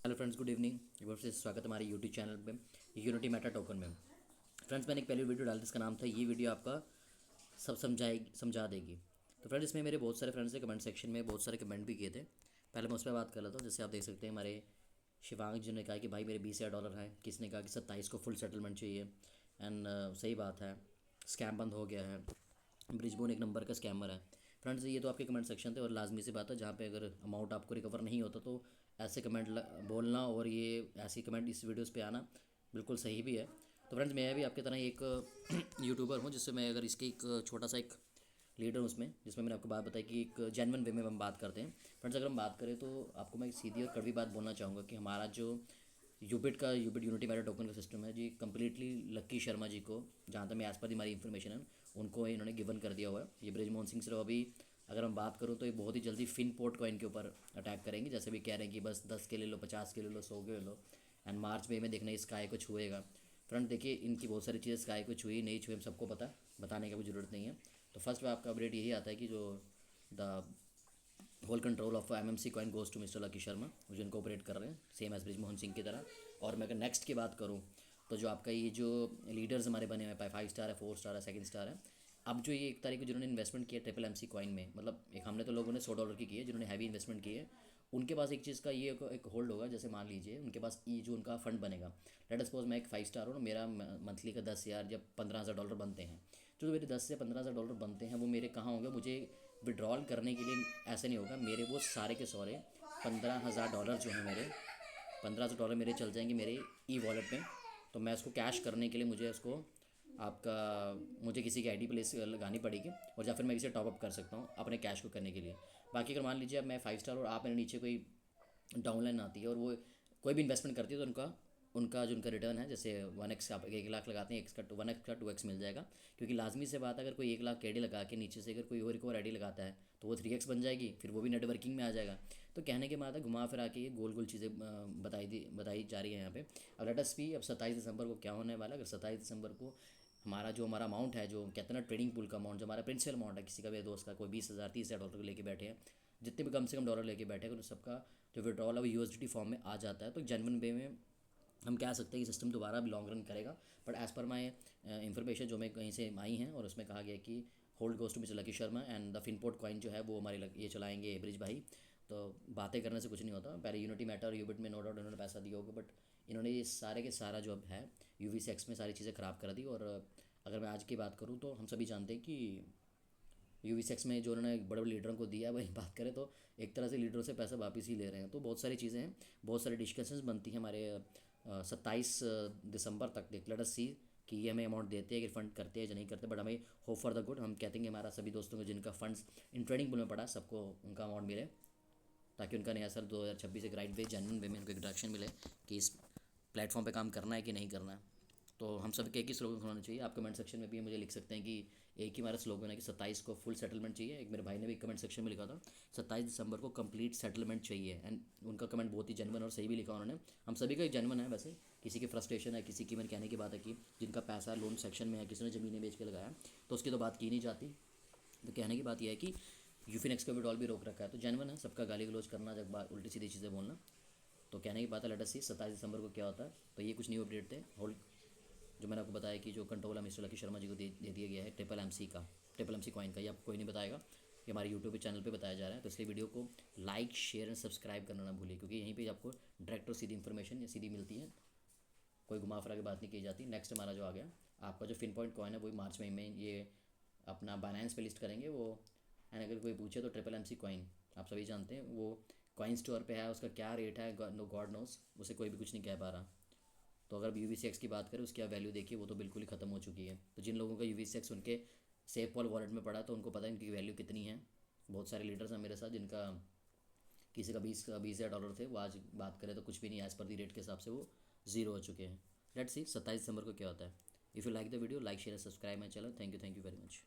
Hello friends, good evening. एक बार से स्वागत है हमारे यूट्यूब चैनल पे यूनिटी मेटा टोकन में। फ्रेंड्स, मैंने एक पहले वीडियो डाली जिसका नाम था ये वीडियो आपका सब समझा देगी। तो फ्रेंड्स, इसमें मेरे बहुत सारे फ्रेंड्स ने कमेंट सेक्शन में बहुत सारे कमेंट भी किए थे। पहले मैं उस पर बात कर लेता हूँ। जैसे आप देख सकते हैं, हमारे शिवांग जी ने कहा कि भाई मेरे $20,000 हैं। किसने कहा कि 27 को फुल सेटलमेंट चाहिए। एंड सही बात है, स्कैम बंद हो गया है। ब्रिजबोन एक नंबर का स्कैमर है। फ्रेंड्स, ये तो आपके कमेंट सेक्शन थे और लाजमी सी बात है, जहाँ पे अगर अमाउंट आपको रिकवर नहीं होता तो ऐसे कमेंट बोलना और ये ऐसी कमेंट इस वीडियोस पे आना बिल्कुल सही भी है। तो फ्रेंड्स, मैं भी आपकी तरह एक यूट्यूबर हूँ, जिससे मैं अगर इसके एक छोटा सा एक लीडर हूँ उसमें, जिसमें मैंने आपको बात बताई कि एक जेन्युइन वे में हम बात करते हैं। फ्रेंड्स, अगर हम बात करें तो आपको मैं सीधी और कड़वी बात बोलना चाहूँगा कि हमारा जो यूबिट यूनिटी मेटा टोकन का सिस्टम है जी, कम्प्लीटली लक्की शर्मा जी को, जहाँ तक मैं एज पर हमारी इन्फॉर्मेशन है, उनको इन्होंने गिवन कर दिया हुआ है। ये ब्रिजमोहन सिंह सिर्फ अभी अगर हम बात करूँ तो ये बहुत ही जल्दी फिन पोर्ट कॉइन के ऊपर अटैक करेंगे। जैसे भी कह रहे हैं कि बस 10 के ले लो, 50 के ले लो, 100 के ले लो। एंड मार्च में देखना स्काई को छुएगा। फ्रंट देखिए, इनकी बहुत सारी चीज़ें स्काई को छुई नहीं छुई हम सबको पता, बताने की भी ज़रूरत नहीं है। तो फर्स्ट में आपका अपडेट यही आता है कि जो the whole control of MMC coin goes to mister lucky Sharma, जो इनको ऑपरेट कर रहे हैं सेम एज ब्रिजमोहन सिंह की तरह। और मैं अगर नेक्स्ट की बात करूँ तो जो आपका ये जो लीडर्स हमारे बने हुए हैं, 5 स्टार है, 4 स्टार है, सेकंड स्टार है। अब जो ये एक तारीख को जिन्होंने इन्वेस्टमेंट किया ट्रिपल एम सी कॉइन में, मतलब एक हमने तो लोगों ने $100 की है, जिन्होंने हैवी इन्वेस्टमेंट की है उनके पास एक चीज़ का ये एक होल्ड होगा। जैसे मान लीजिए उनके पास ये जो उनका फंड बनेगा, लेट सपोज मैं एक 5 स्टार हूँ, मेरा मंथली का 10,000 जब $15,000 बनते हैं, जो मेरे 10 से $15,000 बनते हैं वो मेरे कहाँ होंगे, मुझे विड्रॉल करने के लिए ऐसे नहीं होगा। मेरे वो सारे के सारे $15,000 जो हैं मेरे, $1500 मेरे चल जाएंगे मेरे ई वॉलेट में। तो मैं उसको कैश करने के लिए मुझे उसको मुझे किसी की आईडी प्लेस लगानी पड़ेगी, और या फिर मैं इसे टॉपअप कर सकता हूँ अपने कैश को करने के लिए। बाकी अगर मान लीजिए अब मैं 5 स्टार और आप मेरे नीचे कोई डाउनलाइन आती है और वो कोई भी इन्वेस्टमेंट करती है तो उनका उनका जो उनका रिटर्न है, जैसे 1x आप 1 लाख लगाते हैं, 1x का 2x मिल जाएगा। क्योंकि लाजमी से बात है, अगर कोई 1 लाख केडी लगा के नीचे से अगर कोई और एक और आईडी लगाता है तो वो 3x बन जाएगी, फिर वो भी नेटवर्किंग में आ जाएगा। तो कहने के बाद घुमा फिरा के ये गोल गोल चीज़ें बताई जा रही है यहाँ पे। अब लेट अस सी अब 27 दिसंबर को क्या होने वाला है। अगर 27 दिसंबर को हमारा अमाउंट है, जो कहते हैं ना ट्रेडिंग पूल का अमाउंट, जो हमारा प्रिंसिपल अमाउंट है, किसी का भी दोस्त का कोई 20,000 $30,000 लेके बैठे हैं, जितने भी कम से कम डॉलर लेके बैठे हैं, उन सबका जो विड्रॉल है वो यूएसडी फॉर्म में आ जाता है। तो जेन्युइन वे में हम कह सकते हैं कि सिस्टम दोबारा भी लॉन्ग रन करेगा। But as per my information जो मैं कहीं से आई हैं, और उसमें कहा गया कि hold goes to mister lucky Sharma and the Finport coin जो है वो हमारे ये चलाएंगे ब्रिज भाई। तो बातें करने से कुछ नहीं होता। पहले यूनिटी मैटर और यूबिट में नो डाउट इन्होंने पैसा दिया होगा, बट इन्होंने ये सारे के सारा जो अब है UVCX में सारी चीज़ें ख़राब कर दी। और अगर मैं आज की बात करूँ तो हम सभी जानते हैं कि UVCX में जो उन्होंने बड़े बड़े लीडरों को दिया है, वही बात करें तो एक तरह से लीडरों से पैसा वापस ही ले रहे हैं। तो बहुत सारी चीज़ें हैं, बहुत सारी डिस्कशंस बनती हैं हमारे 27 दिसंबर तक। देख लेट अस सी कि ये हमें अमाउंट देते हैं कि फंड करते हैं या नहीं करते। बट हमें होप फॉर द गुड, हम कहते हैं कि हमारा सभी दोस्तों को जिनका फंड्स इन ट्रेडिंग पूल में पड़ा सबको उनका अमाउंट मिले, ताकि उनका नया साल 2026 एक राइट वे जेन्युइन वे में उनको एक डायरेक्शन मिले कि इस प्लेटफॉर्म पे काम करना है कि नहीं करना है। तो हम सब के एक ही स्लोगन होना चाहिए। आप कमेंट सेक्शन में भी मुझे लिख सकते हैं कि एक ही हमारा स्लोगन है कि 27 को फुल सेटलमेंट चाहिए। एक मेरे भाई ने भी कमेंट सेक्शन में लिखा था 27 दिसंबर को कंप्लीट सेटलमेंट चाहिए, एंड उनका कमेंट बहुत ही जेन्युइन और सही भी लिखा उन्होंने। हम सभी का जेन्युइन है वैसे। किसी की फ्रस्ट्रेशन है, किसी की मैंने कहने की बात है कि जिनका पैसा लोन सेक्शन में है, किसी ने ज़मीनें बेच के लगाया, तो उसकी तो बात की नहीं जाती। तो कहने की बात यह है कि यूफिनेक्स का विड्रॉल भी रोक रखा है, तो जेन्युइन है। सबका गाली गलौज करना, जब बात उल्टी सीधी चीज़ें बोलना। तो कहने की बात है, लेट अस सी 27 दिसंबर को क्या होता है। तो ये कुछ न्यू अपडेट थे। होल्ड जो मैंने आपको बताया कि जो कंट्रोल है मिस्टर लकी शर्मा जी को दे दिया गया है ट्रिपल एम सी कॉइन का। ये आपको कोई नहीं बताएगा, ये हमारे यूट्यूब चैनल पे बताया जा रहा है। तो इसलिए वीडियो को लाइक शेयर एंड सब्सक्राइब करना ना भूलिए, क्योंकि यहीं पे आपको डायरेक्ट और सीधी इन्फॉर्मेशन सीधी मिलती है, कोई घुमा फिरा के बात नहीं की जाती। नेक्स्ट हमारा जो आ गया आपका जो फिन पॉइंट कॉइन है, वही मार्च में ये अपना बाइनेंस पे लिस्ट करेंगे वो। एंड अगर कोई पूछे तो ट्रिपल एम सी कॉइन आप सभी जानते हैं वो कॉइन स्टोर पे है, उसका क्या रेट है नो गॉड नोस, उसे कोई भी कुछ नहीं कह पा रहा। तो अगर UVCX की बात करें, उसकी आप वैल्यू देखिए, वो तो बिल्कुल ही ख़त्म हो चुकी है। तो जिन लोगों का UVCX उनके सेफ पॉल वॉलेट में पड़ा तो उनको पता है इनकी वैल्यू कितनी है। बहुत सारे लीडर्स हैं मेरे साथ जिनका किसी का 20,000 थे, वो आज बात करें तो कुछ भी नहीं, एज़ पर दी रेट के हिसाब से वो ज़ीरो हो चुके हैं। लेट्स सी 27 दिसंबर को क्या होता है। If you like the video, like share subscribe my channel. Thank you very much.